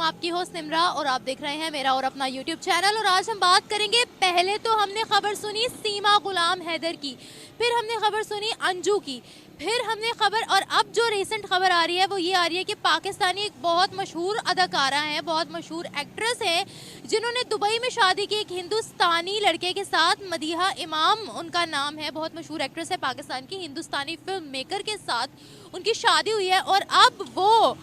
आपकी होस्ट निम्रा और आप देख रहे हैं मेरा और अपना यूट्यूब चैनल। और आज हम बात करेंगे, पहले तो हमने खबर सुनी सीमा गुलाम हैदर की, फिर हमने खबर सुनी अंजू की, फिर हमने खबर, और अब जो रिसेंट खबर आ रही है वो ये आ रही है कि पाकिस्तानी एक बहुत मशहूर अदाकारा हैं, बहुत मशहूर एक्ट्रेस हैं, जिन्होंने दुबई में शादी की एक हिंदुस्तानी लड़के के साथ। मदीहा इमाम उनका नाम है, बहुत मशहूर एक्ट्रेस है पाकिस्तान की, हिंदुस्तानी फिल्म मेकर के साथ उनकी शादी हुई है। और अब वो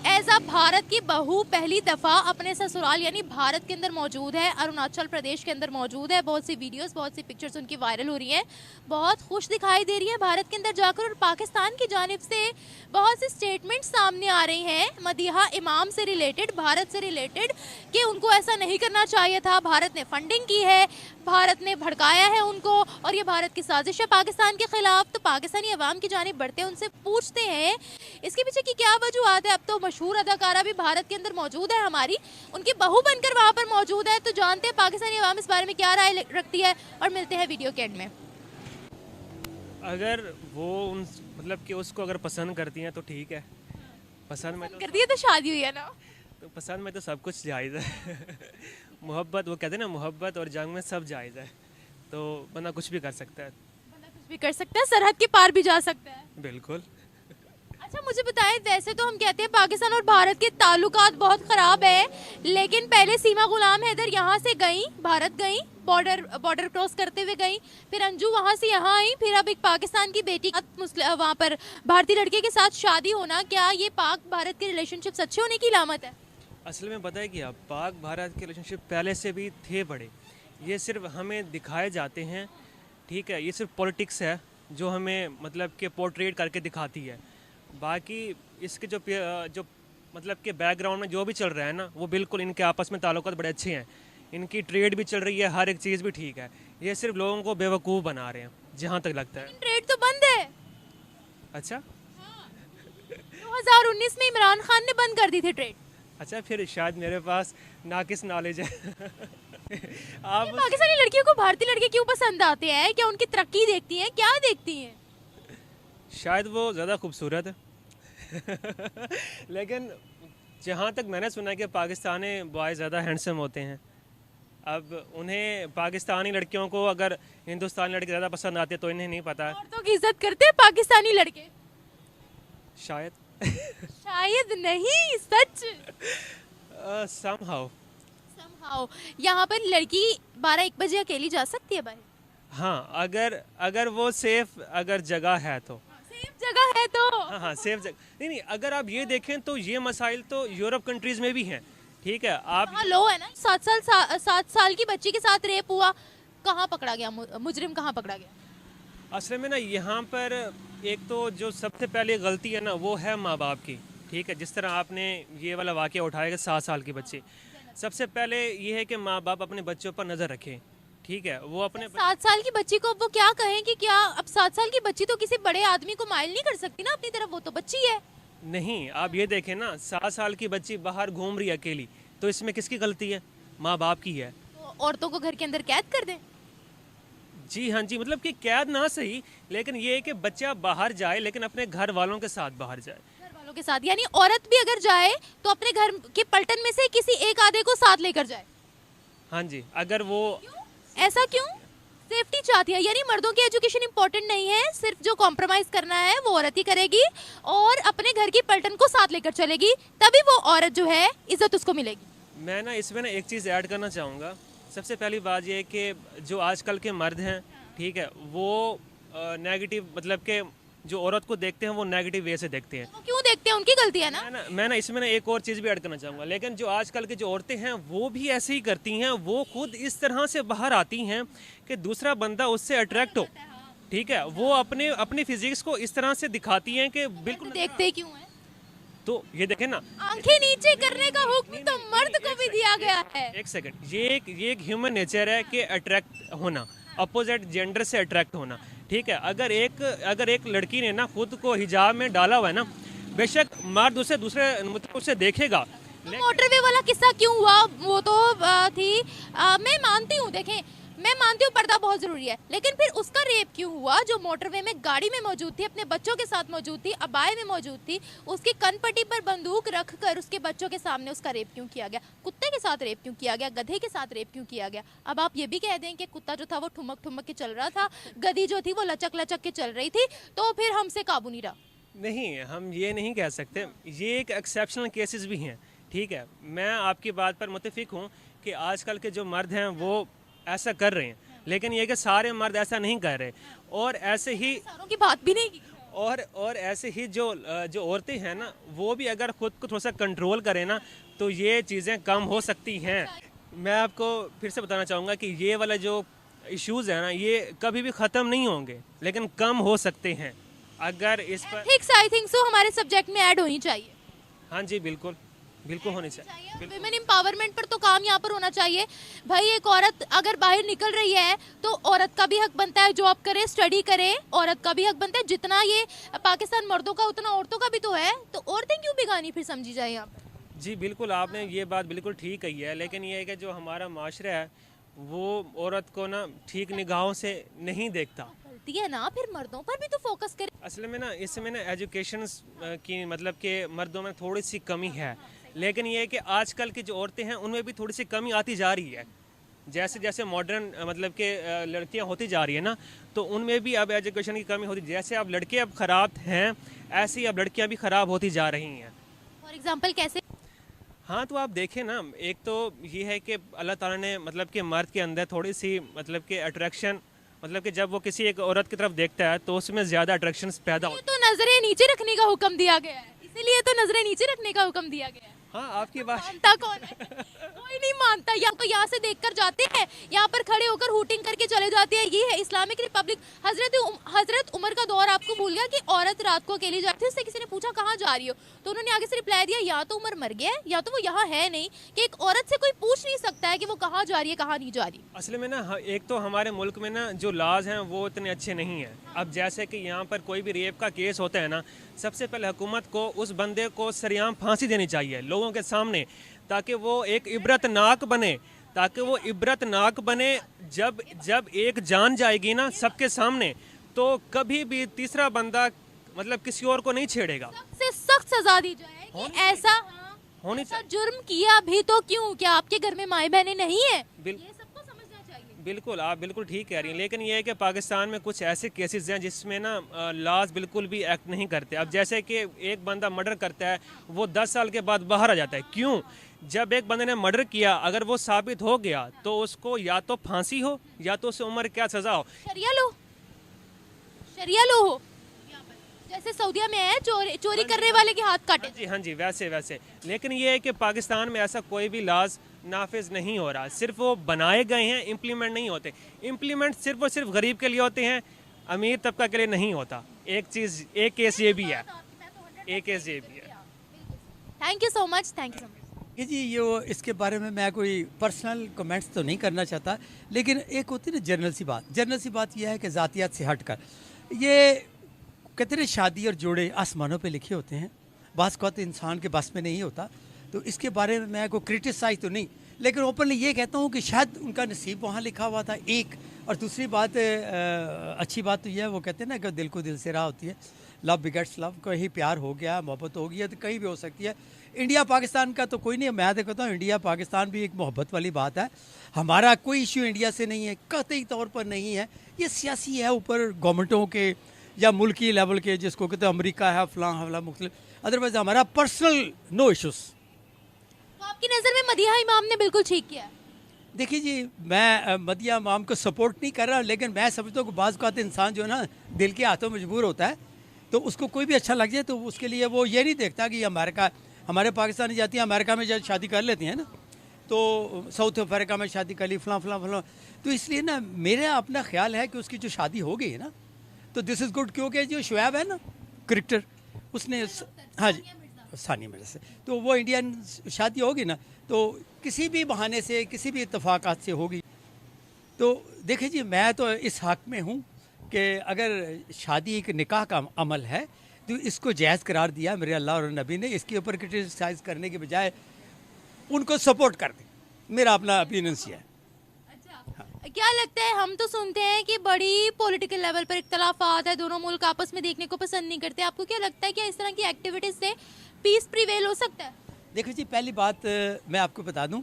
एज अ भारत की बहू पहली दफ़ा अपने ससुराल यानी भारत के अंदर मौजूद है, अरुणाचल प्रदेश के अंदर मौजूद है। बहुत सी वीडियोस, बहुत सी पिक्चर्स उनकी वायरल हो रही हैं, बहुत खुश दिखाई दे रही है भारत के अंदर जाकर। और पाकिस्तान की जानिब से बहुत सी स्टेटमेंट सामने आ रही हैं मदीहा इमाम से रिलेटेड, भारत से रिलेटेड, कि उनको ऐसा नहीं करना चाहिए था, भारत ने फंडिंग की है, भारत ने भड़काया है उनको, और ये भारत की साजिश है पाकिस्तान के खिलाफ। तो पाकिस्तानी अवाम की जानिब बढ़ते हैं, उनसे पूछते हैं इसके पीछे की क्या वजूहत है। अब तो मशहूर अदाकारा भी भारत के अंदर मौजूद है, हमारी उनकी बहू बनकर वहाँ पर मौजूद है। तो जानते हैं पाकिस्तानी अवाम इस बारे में क्या राय रखती है, और मिलते हैं वीडियो के एंड में। अगर वो उन मतलब कि उसको अगर पसंद करती हैं तो ठीक है, पसंद में करती है तो शादी हुई है ना, तो पसंद में तो सब कुछ जायज़ है। मोहब्बत, वो कहते हैं ना, मोहब्बत और जंग में सब जायज़ है, तो बंदा कुछ भी कर सकता है। बंदा कुछ भी कर सकता है, सरहद के पार भी जा सकता है। बिल्कुल। अच्छा मुझे बताएं, वैसे तो हम कहते हैं पाकिस्तान और भारत के ताल्लुकात बहुत ख़राब है, लेकिन पहले सीमा गुलाम हैदर यहाँ से गई, भारत गई, बॉर्डर क्रॉस करते हुए गई, फिर अंजू वहाँ से यहाँ आई, फिर अब एक पाकिस्तान की बेटी वहाँ पर भारतीय लड़के के साथ शादी होना, क्या ये पाक भारत के रिलेशनशिप अच्छे होने की अलामत है? असल में पता है कि आप पाक भारत के रिलेशनशिप पहले से भी थे बड़े, ये सिर्फ हमें दिखाए जाते हैं, ठीक है, ये सिर्फ पॉलिटिक्स है जो हमें मतलब कि पोर्ट्रेट करके दिखाती है। बाकी इसके जो मतलब कि बैकग्राउंड में जो भी चल रहा है ना, वो बिल्कुल इनके आपस में ताल्लुकात बड़े अच्छे हैं, इनकी ट्रेड भी चल रही है, हर एक चीज़ भी ठीक है। ये सिर्फ लोगों को बेवकूफ़ बना रहे हैं जहाँ तक लगता है। ट्रेड तो बंद है। अच्छा, 2019 में इमरान खान ने बंद कर दी थी ट्रेड। अच्छा, फिर शायद मेरे पास नाकिस नॉलेज है। आप पाकिस्तानी लड़कियों को भारतीय लड़के क्यों पसंद आते हैं? क्या उनकी तरक्की देखती हैं, क्या देखती हैं? शायद वो ज़्यादा खूबसूरत है। लेकिन जहाँ तक मैंने सुना है कि पाकिस्तानी बॉय ज़्यादा हैंडसम होते हैं। अब उन्हें पाकिस्तानी लड़कियों को अगर हिंदुस्तानी लड़के ज़्यादा पसंद आते तो इन्हें नहीं पता। औरतों की इज्जत करते हैं पाकिस्तानी लड़के? शायद। शायद नहीं, सच। somehow। यहाँ पर लड़की 12-1 बजे अकेली जा सकती है भाई? हाँ, अगर वो सेफ अगर जगह है तो। सेफ जगह है तो? हाँ, सेफ जगह। नहीं, अगर आप ये देखें तो ये मसाइल तो यूरोप कंट्रीज में भी हैं, ठीक है। आप हाँ, लो है ना, 7 साल की बच्ची के साथ रेप हुआ, कहाँ पकड़ा गया मुजरिम, कहाँ पकड़ा गया? असल में ना यहाँ पर एक तो जो सबसे पहले गलती है ना, वो है माँ बाप की, ठीक है। जिस तरह आपने ये वाला वाक़या उठाया कि 7 साल की बच्ची, सबसे पहले ये है कि माँ बाप अपने बच्चों पर नज़र रखें, ठीक है। वो अपने 7 साल की बच्ची को वो क्या कहें कि क्या अब 7 साल की बच्ची तो किसी बड़े आदमी को माइल नहीं कर सकती ना अपनी तरफ, वो तो बच्ची है। नहीं, आप ये देखें ना, 7 साल की बच्ची बाहर घूम रही है अकेली, तो इसमें किसकी गलती है? माँ बाप की है। तो औरतों को घर के अंदर कैद कर दें? जी हाँ जी, मतलब कि कैद ना सही, लेकिन ये है कि बच्चा बाहर जाए लेकिन अपने घर वालों के साथ बाहर जाए। घर वालों के साथ, यानी औरत भी अगर जाए तो अपने घर के पलटन में से किसी एक आधे को साथ लेकर जाए। हाँ जी, अगर वो ऐसा क्यों? सेफ्टी चाहती है, यानी मर्दों की एजुकेशन इंपॉर्टेंट नहीं है, सिर्फ जो कॉम्प्रोमाइज करना है वो औरत ही करेगी और अपने घर की पलटन को साथ लेकर चलेगी, तभी वो औरत जो है इज्जत उसको मिलेगी। मैं ना इसमें ना एक चीज़ ऐड करना चाहूँगा। सबसे पहली बात ये है कि जो आजकल के मर्द हैं, ठीक है, वो नेगेटिव मतलब कि जो औरत को देखते हैं वो नेगेटिव वे से देखते हैं। वो क्यों देखते हैं? उनकी गलती है ना। मैं ना इसमें ना एक और चीज़ भी ऐड करना चाहूँगा। लेकिन जो आजकल की जो औरतें हैं वो भी ऐसे ही करती हैं, वो खुद इस तरह से बाहर आती हैं कि दूसरा बंदा उससे अट्रैक्ट हो, ठीक है। वो अपनी फिजिक्स को इस तरह से दिखाती हैं कि बिल्कुल देखते क्यों है? तो ये देखें ना, आंखें नीचे करने का हुक्म तो मर्द को भी दिया गया है। एक सेकंड, ये एक ह्यूमन नेचर है कि अट्रैक्ट होना, अपोजिट जेंडर से अट्रैक्ट होना, ठीक है। अगर एक लड़की ने ना खुद को हिजाब में डाला हुआ है ना, बेशक मर्द उसे दूसरे मतलब उसे देखेगा। मोटरवे वाला किस्सा क्यों हुआ? वो तो थी, मैं मानती हूँ, देखें मैं मानती हूँ पर्दा बहुत जरूरी है, लेकिन फिर उसका रेप क्यों हुआ जो मोटरवे में गाड़ी में मौजूद थी, अपने बच्चों के साथ मौजूद थी, अबाए में मौजूद थी, उसकी कनपट्टी पर बंदूक रखकर उसके बच्चों के सामने उसका रेप क्यों किया गया? कुत्ते के साथ रेप क्यों किया गया? गधे के साथ रेप क्यों किया गया? अब आप ये भी कह दें कि कुत्ता जो था वो ठुमक ठुमक के चल रहा था, गधी जो थी वो लचक लचक के चल रही थी, तो फिर हमसे काबू नहीं रहा। नहीं, हम ये नहीं कह सकते, ये एक एक्सेप्शनल केसेस भी हैं। ठीक है, मैं आपकी बात पर मुत्तफिक हूँ कि आजकल के जो मर्द हैं वो ऐसा कर रहे हैं, लेकिन ये कि सारे मर्द ऐसा नहीं कर रहे। और ऐसे ही सारों की बात भी नहीं की। और ऐसे ही जो जो औरतें हैं ना, वो भी अगर खुद को थोड़ा सा कंट्रोल करें ना, तो ये चीज़ें कम हो सकती हैं। मैं आपको फिर से बताना चाहूँगा कि ये वाला जो इश्यूज़ है ना, ये कभी भी ख़त्म नहीं होंगे, लेकिन कम हो सकते हैं अगर इस पर। एथिक्स आई थिंक सो हमारे सब्जेक्ट में ऐड होनी चाहिए। हाँ जी, बिल्कुल बिल्कुल होनी चाहिए। विमेन एम्पावरमेंट पर तो काम यहाँ पर होना चाहिए भाई। एक औरत अगर बाहर निकल रही है तो औरत का भी हक बनता है जॉब करे, स्टडी करे, औरत का भी हक बनता है। जितना ये पाकिस्तान मर्दों का उतना औरतों का भी तो है, तो औरतें क्यों बेगानी फिर समझी जाए यहाँ पर? जी बिल्कुल, आपने ये बात बिल्कुल ठीक कही है, लेकिन ये है कि जो हमारा माशरा है वो औरत को ना ठीक निगाहों से नहीं देखता। गलती है ना, फिर मर्दों पर भी तो फोकस करे। असल में ना इसमें ना एजुकेशन की मतलब कि मर्दों में थोड़ी सी कमी है, लेकिन ये है कि आजकल की जो औरतें हैं उनमें भी थोड़ी सी कमी आती जा रही है। जैसे जैसे मॉडर्न मतलब के लड़कियां होती जा रही है ना, तो उनमें भी अब एजुकेशन की कमी होती। जैसे अब लड़के अब ख़राब हैं, ऐसे ही अब लड़कियां भी ख़राब होती जा रही हैं। फॉर एग्जाम्पल कैसे? हाँ, तो आप देखें ना, एक तो ये है कि अल्लाह ताला ने मतलब कि मर्द के अंदर थोड़ी सी मतलब कि अट्रैक्शन, मतलब कि जब वो किसी एक औरत की तरफ देखता है तो उसमें ज़्यादा अट्रैक्शन पैदा होता तो नजरें नीचे रखने का हुक्म दिया गया है, इसीलिए तो नजरें नीचे रखने का हुक्म दिया गया है। है। हाँ, आपकी बात मानता कौन है? कोई नहीं मानता। या तो यहाँ से देखकर जाते हैं, यहाँ पर खड़े होकर हूटिंग करके चले जाते हैं। ये है इस्लामिक रिपब्लिक। हजरत उमर का दौर आपको भूल गया कि औरत रात को अकेली जाती थी। उससे किसी ने पूछा कहाँ जा रही हो, तो उन्होंने आगे से रिप्लाई दिया या तो उमर मर गया है या तो वो यहाँ है नहीं, कि एक औरत से कोई पूछ नहीं सकता है कि वो कहाँ जा रही है कहाँ नहीं जा रही। असल में ना एक तो हमारे मुल्क में ना जो लाज हैं वो इतने अच्छे नहीं हैं। अब जैसे कि यहाँ पर कोई भी रेप का केस होता है ना, सबसे पहले हुकूमत को उस बंदे को सरेआम फांसी देनी चाहिए लोगों के सामने, ताकि वो एक इबरतनाक बने, ताकि वो इबरतनाक बने। जब जब एक जान जाएगी ना सबके सामने, तो कभी भी तीसरा बंदा मतलब किसी और को नहीं छेड़ेगा। सबसे सख्त सजा दी जाए कि ऐसा होनी ऐसा जुर्म किया भी तो क्यों, क्या आपके घर में माए बहनें नहीं है? बिल- ये सबको समझना चाहिए। बिल्कुल, आप बिल्कुल ठीक कह रही हैं, लेकिन ये है कि पाकिस्तान में कुछ ऐसे केसेस हैं जिसमें ना लॉज बिल्कुल भी एक्ट नहीं करते। अब जैसे कि एक बंदा मर्डर करता है, वो 10 साल के बाद बाहर आ जाता है। क्यों? जब एक बंदे ने मर्डर किया, अगर वो साबित हो गया तो उसको या तो फांसी हो या तो उसे उम्र क्या सजा हो। शरिया लो, शरिया लो हो, जैसे सऊदीया में है चोरी करने वाले के हाथ काटे। जी हाँ जी, वैसे वैसे। लेकिन ये है कि पाकिस्तान में ऐसा कोई भी लॉज नाफिज नहीं हो रहा, सिर्फ वो बनाए गए हैं, इम्प्लीमेंट नहीं होते। इम्प्लीमेंट सिर्फ और सिर्फ गरीब के लिए होते हैं, अमीर तबका के लिए नहीं होता। एक चीज़, एक केस ये भी है, एक केस ये भी है। Thank you so much, thank you so much. ये जी ये इसके बारे में मैं कोई पर्सनल कमेंट्स तो नहीं करना चाहता, लेकिन एक होती है ना जनरल सी बात यह है कि ज़ातियात से हटकर ये कहते हैं शादी और जोड़े आसमानों पे लिखे होते हैं, बास का तो इंसान के बस में नहीं होता। तो इसके बारे में मैं कोई क्रिटिसाइज तो नहीं, लेकिन ओपनली ये कहता हूँ कि शायद उनका नसीब वहाँ लिखा हुआ था एक। और दूसरी बात अच्छी बात तो यह है, वो कहते हैं ना कि दिल को दिल से राह होती है, लव बिगेट्स लव। कहीं प्यार हो गया, मोहब्बत हो गई है तो कहीं भी हो सकती है। इंडिया पाकिस्तान का तो कोई नहीं, मैं तो कहता हूँ इंडिया पाकिस्तान भी एक मोहब्बत वाली बात है। हमारा कोई इश्यू इंडिया से नहीं है, कतई तौर पर नहीं है। ये सियासी है, ऊपर गवर्नमेंटों के या मुल्की लेवल के, जिसको कहते हैं अमेरिका है, फलां हवला मुख्तलिफ। अदरवाइज हमारा पर्सनल नो इशूज़। तो आपकी नज़र में मदीहा इमाम ने बिल्कुल ठीक किया? देखिए जी, मैं मदिया इमाम को सपोर्ट नहीं कर रहा, लेकिन मैं समझता हूँ कि बाज़ का इंसान जो है ना दिल के हाथों मजबूर होता है, तो उसको कोई भी अच्छा लग जाए तो उसके लिए वो ये नहीं देखता कि अमेरिका, हमारे पाकिस्तानी जाती है अमेरिका में शादी कर लेती हैं ना, तो साउथ अफ्रीका में शादी कर ली, फलां फलां फलां। तो इसलिए ना मेरा अपना ख्याल है कि उसकी जो शादी हो गई है ना, तो दिस इज़ गुड। क्योंकि जो शुएब है ना क्रिकेटर, उसने हाँ जी सानिया मिर्ज़ा से, तो वो इंडियन शादी होगी ना, तो किसी भी बहाने से किसी भी इत्तफाक़ात से होगी। तो देखिए जी, मैं तो इस हक़ में हूँ कि अगर शादी एक निकाह का अमल है तो इसको जायज़ करार दिया मेरे अल्लाह और नबी ने। इसके ऊपर क्रिटिसाइज़ करने के बजाय उनको सपोर्ट कर दें, मेरा अपना ओपिनियन ये है। अच्छा, क्या लगता है, हम तो सुनते हैं कि बड़ी पॉलिटिकल लेवल पर इख्तलाफात है, दोनों मुल्क आपस में देखने को पसंद नहीं करते, आपको क्या लगता है कि इस तरह की एक्टिविटीज से पीस प्रिवेल हो सकता है? देखो जी, पहली बात मैं आपको बता दूं,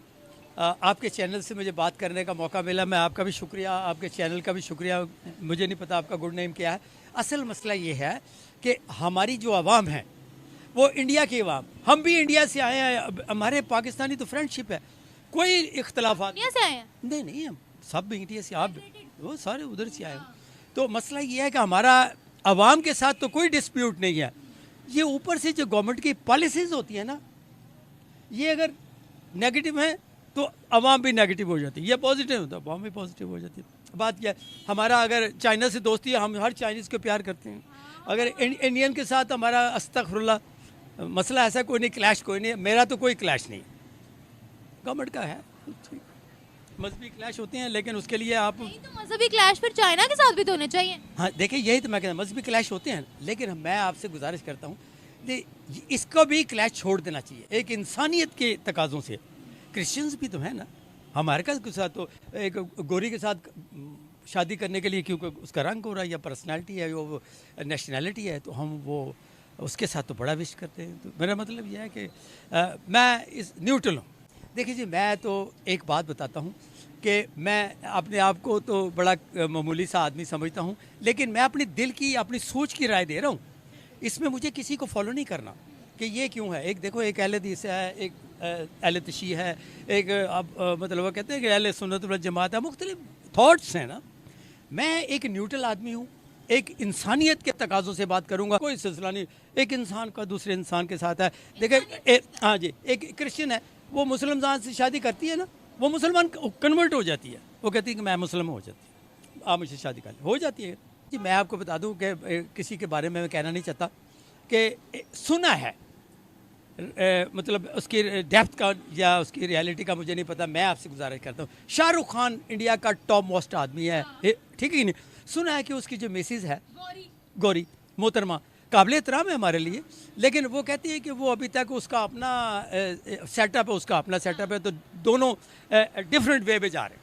आपके चैनल से मुझे बात करने का मौका मिला, मैं आपका भी शुक्रिया, आपके चैनल का भी शुक्रिया। मुझे नहीं पता आपका गुड नेम क्या है। असल मसला ये है कि हमारी जो आवाम है वो इंडिया की आवाम, हम भी इंडिया से आए हैं, हमारे पाकिस्तानी तो फ्रेंडशिप है, कोई इख्तलाफात इंडिया से आए हैं? नहीं, हम सब भी इंडिया से, आप वो सारे उधर से आए हैं। तो मसला ये है कि हमारा आवाम के साथ तो कोई डिस्प्यूट नहीं है, ये ऊपर से जो गवर्नमेंट की पॉलिसीज़ होती है ना, ये अगर नेगेटिव है तो आवाम भी नेगेटिव हो जाती है, ये पॉजिटिव होता है आवाम भी पॉजिटिव हो जाती है। बात क्या है, हमारा अगर चाइना से दोस्ती है, हम हर चाइनीज़ को प्यार करते हैं, अगर इंडियन के साथ हमारा अस्तगफुरुल्लाह मसला ऐसा कोई नहीं, क्लैश कोई नहीं, मेरा तो कोई क्लैश नहीं, गवर्नमेंट का है, मजहबी क्लैश होते हैं लेकिन उसके लिए आप नहीं तो मजहबी क्लैश फिर चाइना के साथ भी तो होने चाहिए। हाँ देखिए, यही तो मैं कहता हूँ, मजहबी क्लैश होते हैं, लेकिन मैं आपसे गुजारिश करता हूँ कि इसको भी क्लैश छोड़ देना चाहिए, एक इंसानियत के तकाज़ों से। क्रिश्चियंस भी तो है ना, हमारे के साथ तो एक गोरी के साथ शादी करने के लिए, क्योंकि उसका रंग हो रहा है या पर्सनैलिटी है, वो नेशनैलिटी है, तो हम वो उसके साथ तो बड़ा विश करते हैं। तो मेरा मतलब यह है कि मैं इस न्यूट्रल हूँ। देखिए जी, मैं तो एक बात बताता हूँ कि मैं अपने आप को तो बड़ा मामूली सा आदमी समझता हूँ, लेकिन मैं अपने दिल की, अपनी सोच की राय दे रहा हूँ, इसमें मुझे किसी को फॉलो नहीं करना कि ये क्यों है। एक देखो, एक अहले हदीस है, एक अहले तशी है, एक अब मतलब वो कहते हैं कि अहले सुन्नत वल जमात है, मुख्तलिफ थाट्स हैं ना। मैं एक न्यूट्रल आदमी हूँ, एक इंसानियत के तकाज़ों से बात करूँगा, कोई सिलसिला नहीं, एक इंसान का दूसरे इंसान के साथ है। देखिए हाँ जी, एक क्रिश्चियन है, वो मुसलमान से शादी करती है ना, वो मुसलमान कन्वर्ट हो जाती है, वो कहती है कि मैं मुसलमान हो जाती है, आप मुझसे शादी कर हो जाती है जी। मैं आपको बता दूं कि किसी के बारे में मैं कहना नहीं चाहता कि सुना है, मतलब उसकी डेप्थ का या उसकी रियलिटी का मुझे नहीं पता। मैं आपसे गुजारिश करता हूँ, शाहरुख खान इंडिया का टॉप मोस्ट आदमी है, ठीक है कि नहीं। सुना है कि उसकी जो मिसेज है गौरी मोहतरमा, काबिल एहतराम है हमारे लिए, लेकिन वो कहती है कि वो अभी तक उसका अपना सेटअप है, उसका अपना सेटअप है, तो दोनों डिफरेंट वे में जा रहे हैं।